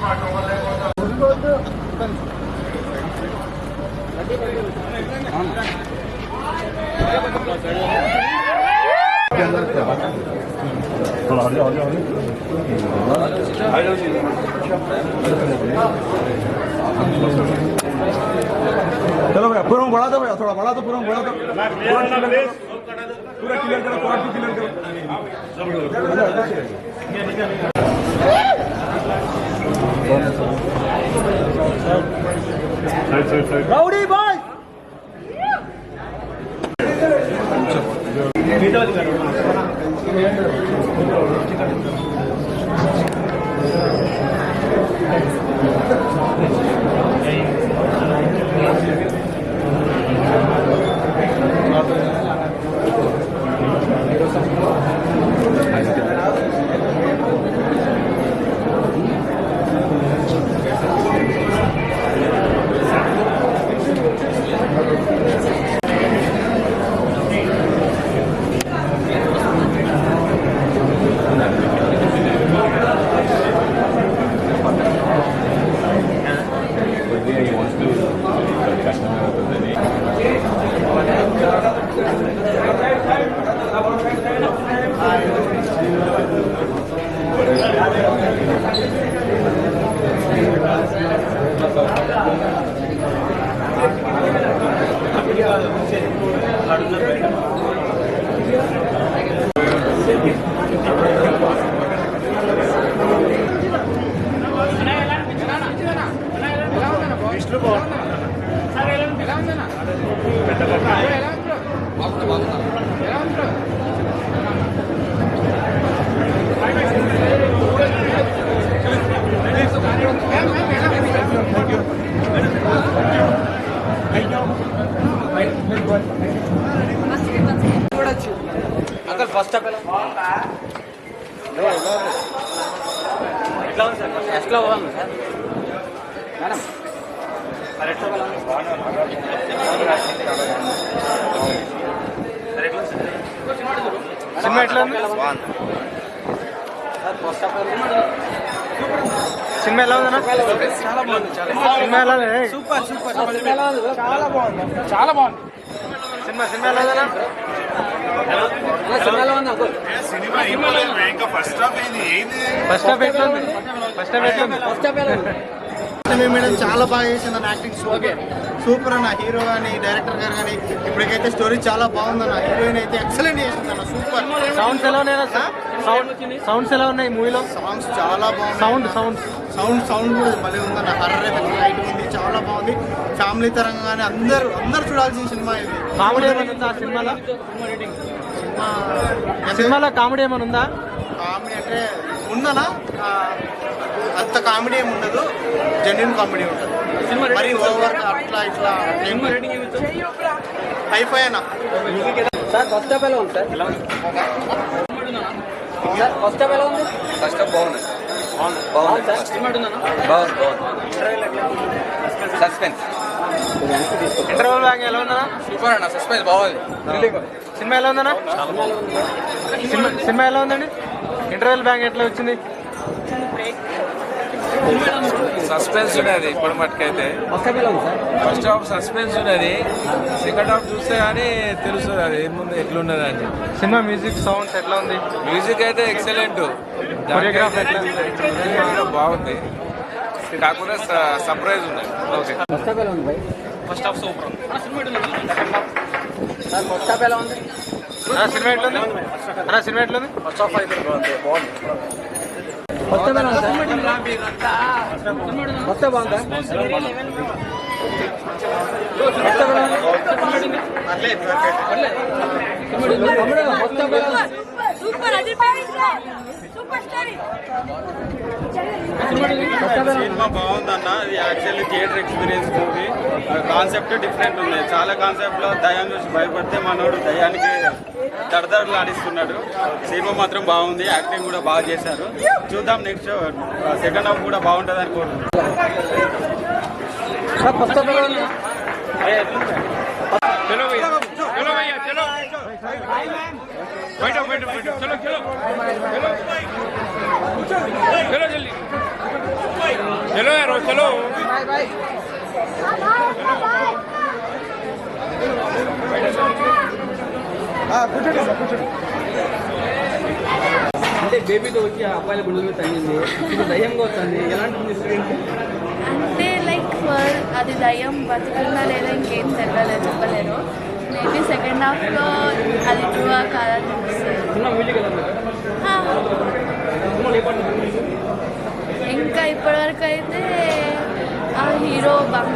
चलो भैया पूरा बढ़ा दो भैया, थोड़ा बढ़ा दो, पूरा बढ़ा दो, पूरा क्लियर करो, क्वाड क्लियर करो। राउडी बॉय ఫస్ట్ స్టాప్ ఎట్లా ఉంది సార్? ఎట్లా పోవాలి సార్ మేడం? మరి ఎట్లా పోవాలి సినిమా ఎట్లా ఉంది సార్? ఫస్ట్ స్టాప్ సినిమా ఎలా ఉందన్నా? చాలా బాగుంది. సినిమా ఎలా ఉంది? Super super. చాలా బాగుంది, చాలా బాగుంది సినిమా. సినిమా ఎలా ఉందన్నా? మేడం చాలా బాగా చేసింది యాక్టింగ్. సూపర్ అన్న. హీరో కానీ డైరెక్టర్ గారు కానీ ఇప్పటికైతే స్టోరీ చాలా బాగుందన్న. హీరోయిన్ అయితే ఎక్సలెంట్ చేసింది అన్న. సూపర్. సౌండ్స్ ఎలా ఉన్నాయి? సౌండ్స్ ఎలా ఉన్నాయి మూవీలో? సాంగ్స్ చాలా బాగుంది. సౌండ్ కూడా భలే ఉందన్న. హర్రర్ అయితే లైట్ ఉంది, చాలా బాగుంది. ఫ్యామిలీ తరంగా కానీ అందరు చూడాల్సిన సినిమా ఇది. కామెడీ ఏమైనా ఉందా సినిమాలో? సినిమాలో కామెడీ ఏమైనా ఉందా? కామెడీ అంటే ఉందనా, అంత కామెడీ ఏమి ఉండదు, జెన్యున్ కామెడీ ఉంటుంది. మరి ఓవర్ అట్లా ఇట్లా హైఫై అన్న. సార్ ఫస్ట్ హాఫ్ ఎలా ఉంది సార్? సార్ ఫస్ట్ హాఫ్ ఎలా ఉంది? ఫస్ట్ హాఫ్ బాగుంది. సస్పెన్స్. ఇంటర్వల్ బ్యాంగ్ ఎలా ఉందన్నా? సూపర్ అన్న. సస్పెన్స్ బాగుంది. సినిమా ఎలా ఉందన్నా? సినిమా ఎలా ఉందండి? ఇంటర్వెల్ బ్యాంగ్ ఎట్లా వచ్చింది? సస్పెన్స్ ఉన్నది ఇప్పుడు మట్టుకైతే. ఫస్ట్ హాఫ్ సస్పెన్స్ ఉన్నది, సెకండ్ హాఫ్ చూస్తే కానీ తెలుస్తుంది అది ఏముంది ఎట్లున్నది అని. సినిమా మ్యూజిక్ సౌండ్స్ ఎట్లా ఉంది? మ్యూజిక్ అయితే ఎక్సలెంట్, బాగుంది. కాకపోతే సర్ప్రైజ్ ఉన్నది. ఓకే. ఫస్ట్ హాఫ్ సూపర్ ఉంది. సార్ ఫస్ట్ హాఫ్ ఎలా ఉంది? సినిమా ఎట్లుంది? సినిమా ఎట్లుంది? ఫస్ట్ హాఫ్ అయితే బాగుంది. ఫస్ట్ హాఫ్ ఎలా ఉంది? ఫస్ట్ హాఫ్ బాగుందా? సినిమా బాగుందన్న. ఇది actually theatre experience movie. Concept different ఉంది. చాలా కాన్సెప్ట్లో దయాన్ని చూసి భయపడితే మనోడు దయానికి దడదడలు ఆడిస్తున్నాడు. సినిమా మాత్రం బాగుంది, యాక్టింగ్ కూడా బాగా చేశారు. చూద్దాం నెక్స్ట్ సెకండ్ హాఫ్ కూడా బాగుంటుంది అని కోరుకుంటున్నాను. चलो जल्दी చలో యారో చలో బాయ్ బాయ్ కూర్చోండి సార్ కూర్చోండి. అంటే బేబీతో వచ్చి ఆ అబ్బాయిల గుండెల మీద తగ్గింది ఇప్పుడు దయ్యంగా వచ్చింది ఎలాంటి ఎక్స్పీరియన్స్ అంటే లైక్ అది దయ్యం బతుకున్నా లేదా ఇంకేం తెలియలేదు చెప్పలేరు మేబీ సెకండ్ హాఫ్లో అది ట్రూవా కాదని తెలుస్తుంది. సినిమా మ్యూజిక్ ఎలా ఉంది ఆ, సినిమాలో ఏ పాట నచ్చింది? ఇంకా ఇప్పటివరకు అయితే ఆ హీరో బంగారు